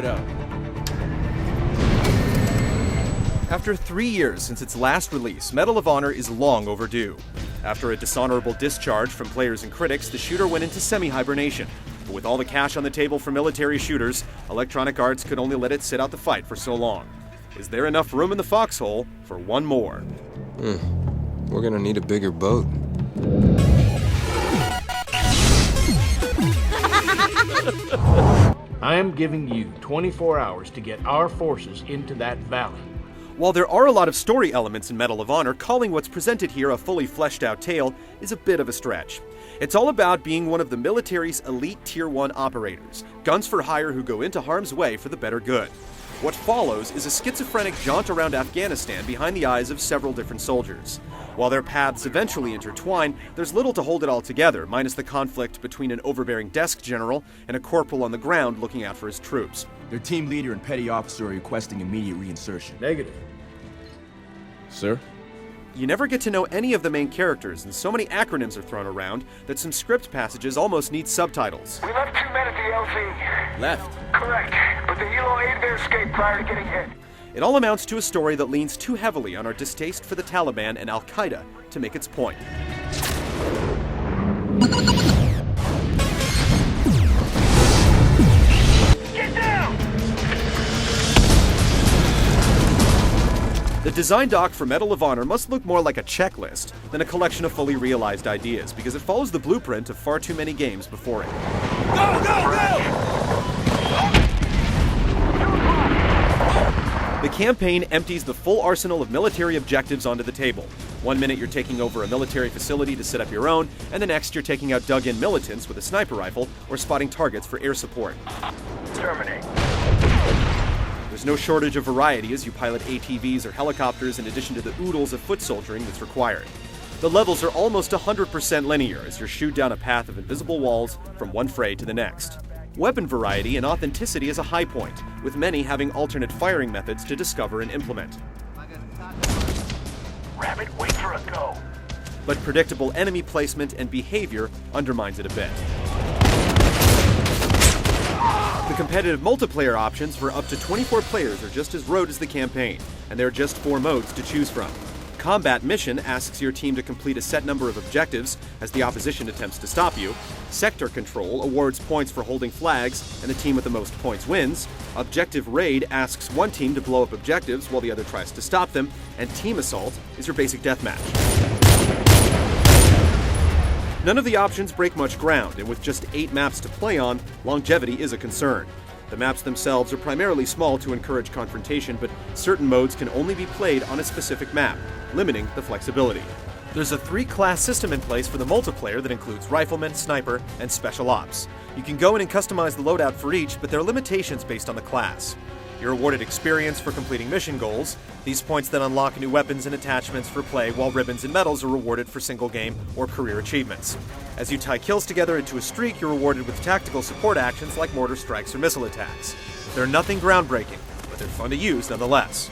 it up. After 3 years since its last release, Medal of Honor is long overdue. After a dishonorable discharge from players and critics, the shooter went into semi-hibernation. But with all the cash on the table for military shooters, Electronic Arts could only let it sit out the fight for so long. Is there enough room in the foxhole for one more? We're gonna need a bigger boat. I am giving you 24 hours to get our forces into that valley. While there are a lot of story elements in Medal of Honor, calling what's presented here a fully fleshed out tale is a bit of a stretch. It's all about being one of the military's elite Tier 1 operators, guns for hire who go into harm's way for the better good. What follows is a schizophrenic jaunt around Afghanistan behind the eyes of several different soldiers. While their paths eventually intertwine, there's little to hold it all together, minus the conflict between an overbearing desk general and a corporal on the ground looking out for his troops. Their team leader and petty officer are requesting immediate reinsertion. Negative. Sir? You never get to know any of the main characters, and so many acronyms are thrown around that some script passages almost need subtitles. We left 2 men at the LZ. Left. Correct, but the helo aided their escape prior to getting hit. It all amounts to a story that leans too heavily on our distaste for the Taliban and Al-Qaeda to make its point. Get down! The design doc for Medal of Honor must look more like a checklist than a collection of fully realized ideas, because it follows the blueprint of far too many games before it. Go, go, go! The campaign empties the full arsenal of military objectives onto the table. 1 minute you're taking over a military facility to set up your own, and the next you're taking out dug-in militants with a sniper rifle or spotting targets for air support. Terminate. There's no shortage of variety as you pilot ATVs or helicopters in addition to the oodles of foot soldiering that's required. The levels are almost 100% linear as you shoot down a path of invisible walls from one fray to the next. Weapon variety and authenticity is a high point, with many having alternate firing methods to discover and implement. Rabbit, wait for a go. But predictable enemy placement and behavior undermines it a bit. The competitive multiplayer options for up to 24 players are just as rote as the campaign, and there are just 4 modes to choose from. Combat Mission asks your team to complete a set number of objectives as the opposition attempts to stop you. Sector Control awards points for holding flags, and the team with the most points wins. Objective Raid asks one team to blow up objectives while the other tries to stop them. And Team Assault is your basic deathmatch. None of the options break much ground, and with just 8 maps to play on, longevity is a concern. The maps themselves are primarily small to encourage confrontation, but certain modes can only be played on a specific map, limiting the flexibility. There's a 3-class system in place for the multiplayer that includes Rifleman, Sniper, and Special Ops. You can go in and customize the loadout for each, but there are limitations based on the class. You're awarded experience for completing mission goals. These points then unlock new weapons and attachments for play, while ribbons and medals are rewarded for single game or career achievements. As you tie kills together into a streak, you're rewarded with tactical support actions like mortar strikes or missile attacks. They're nothing groundbreaking, but they're fun to use nonetheless.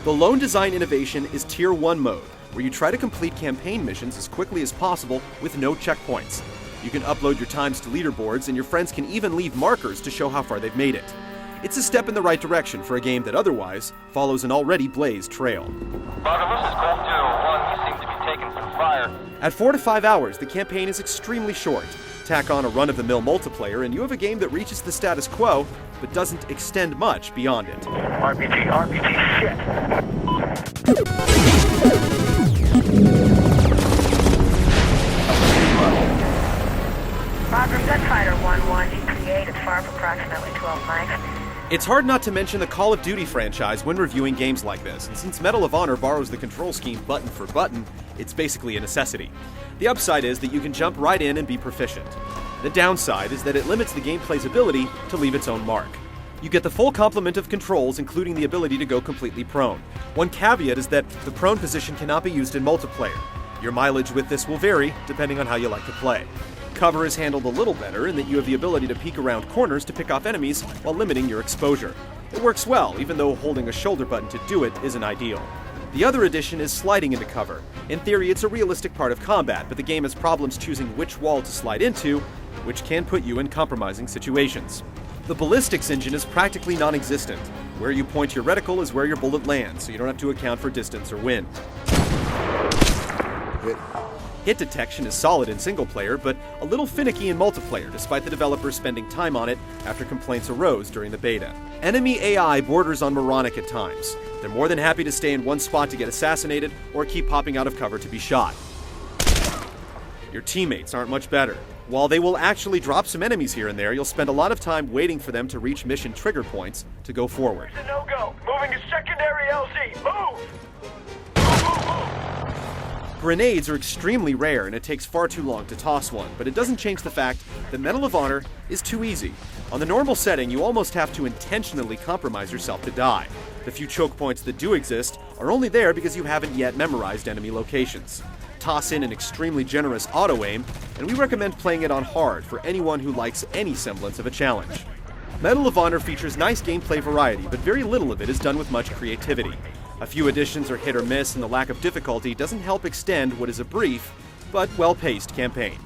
The lone design innovation is Tier 1 mode, where you try to complete campaign missions as quickly as possible with no checkpoints. You can upload your times to leaderboards, and your friends can even leave markers to show how far they've made it. It's a step in the right direction for a game that otherwise follows an already blazed trail. Roger, this is Colt 201. We seem to be taking some fire. At 4 to 5 hours, the campaign is extremely short. Tack on a run-of-the-mill multiplayer, and you have a game that reaches the status quo, but doesn't extend much beyond it. RPG, shit. Roger, Gunfighter 1-1, G38 is far for approximately 12 miles. It's hard not to mention the Call of Duty franchise when reviewing games like this, and since Medal of Honor borrows the control scheme button for button, it's basically a necessity. The upside is that you can jump right in and be proficient. The downside is that it limits the gameplay's ability to leave its own mark. You get the full complement of controls, including the ability to go completely prone. One caveat is that the prone position cannot be used in multiplayer. Your mileage with this will vary, depending on how you like to play. Cover is handled a little better in that you have the ability to peek around corners to pick off enemies while limiting your exposure. It works well, even though holding a shoulder button to do it isn't ideal. The other addition is sliding into cover. In theory, it's a realistic part of combat, but the game has problems choosing which wall to slide into, which can put you in compromising situations. The ballistics engine is practically non-existent. Where you point your reticle is where your bullet lands, so you don't have to account for distance or wind. Hit detection is solid in single player, but a little finicky in multiplayer, despite the developers spending time on it after complaints arose during the beta. Enemy AI borders on moronic at times. They're more than happy to stay in one spot to get assassinated, or keep popping out of cover to be shot. Your teammates aren't much better. While they will actually drop some enemies here and there, you'll spend a lot of time waiting for them to reach mission trigger points to go forward. It's a no-go. Moving to secondary LZ. Move! Grenades are extremely rare, and it takes far too long to toss one, but it doesn't change the fact that Medal of Honor is too easy. On the normal setting, you almost have to intentionally compromise yourself to die. The few choke points that do exist are only there because you haven't yet memorized enemy locations. Toss in an extremely generous auto-aim, and we recommend playing it on hard for anyone who likes any semblance of a challenge. Medal of Honor features nice gameplay variety, but very little of it is done with much creativity. A few additions are hit or miss, and the lack of difficulty doesn't help extend what is a brief, but well-paced campaign.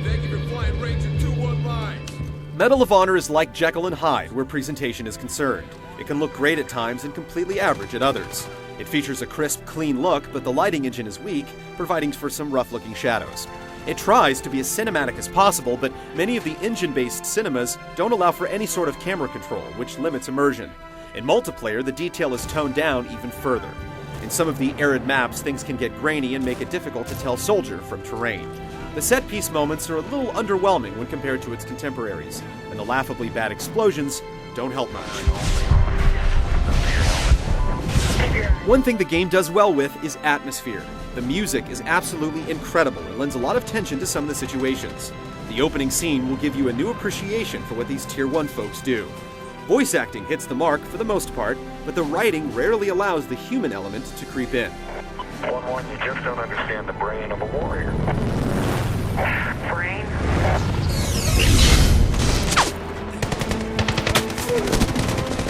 Thank you for flying Ranger 219. Medal of Honor is like Jekyll and Hyde where presentation is concerned. It can look great at times and completely average at others. It features a crisp, clean look, but the lighting engine is weak, providing for some rough-looking shadows. It tries to be as cinematic as possible, but many of the engine-based cinemas don't allow for any sort of camera control, which limits immersion. In multiplayer, the detail is toned down even further. In some of the arid maps, things can get grainy and make it difficult to tell soldier from terrain. The set-piece moments are a little underwhelming when compared to its contemporaries, and the laughably bad explosions don't help much. One thing the game does well with is atmosphere. The music is absolutely incredible and lends a lot of tension to some of the situations. The opening scene will give you a new appreciation for what these Tier 1 folks do. Voice acting hits the mark for the most part, but the writing rarely allows the human element to creep in. 1-1, you just don't understand the brain of a warrior. Brain?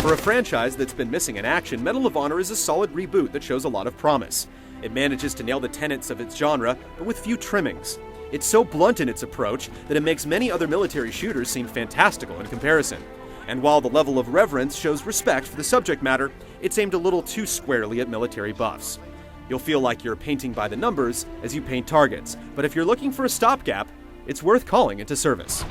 For a franchise that's been missing in action, Medal of Honor is a solid reboot that shows a lot of promise. It manages to nail the tenets of its genre, but with few trimmings. It's so blunt in its approach that it makes many other military shooters seem fantastical in comparison. And while the level of reverence shows respect for the subject matter, it's aimed a little too squarely at military buffs. You'll feel like you're painting by the numbers as you paint targets, but if you're looking for a stopgap, it's worth calling into service.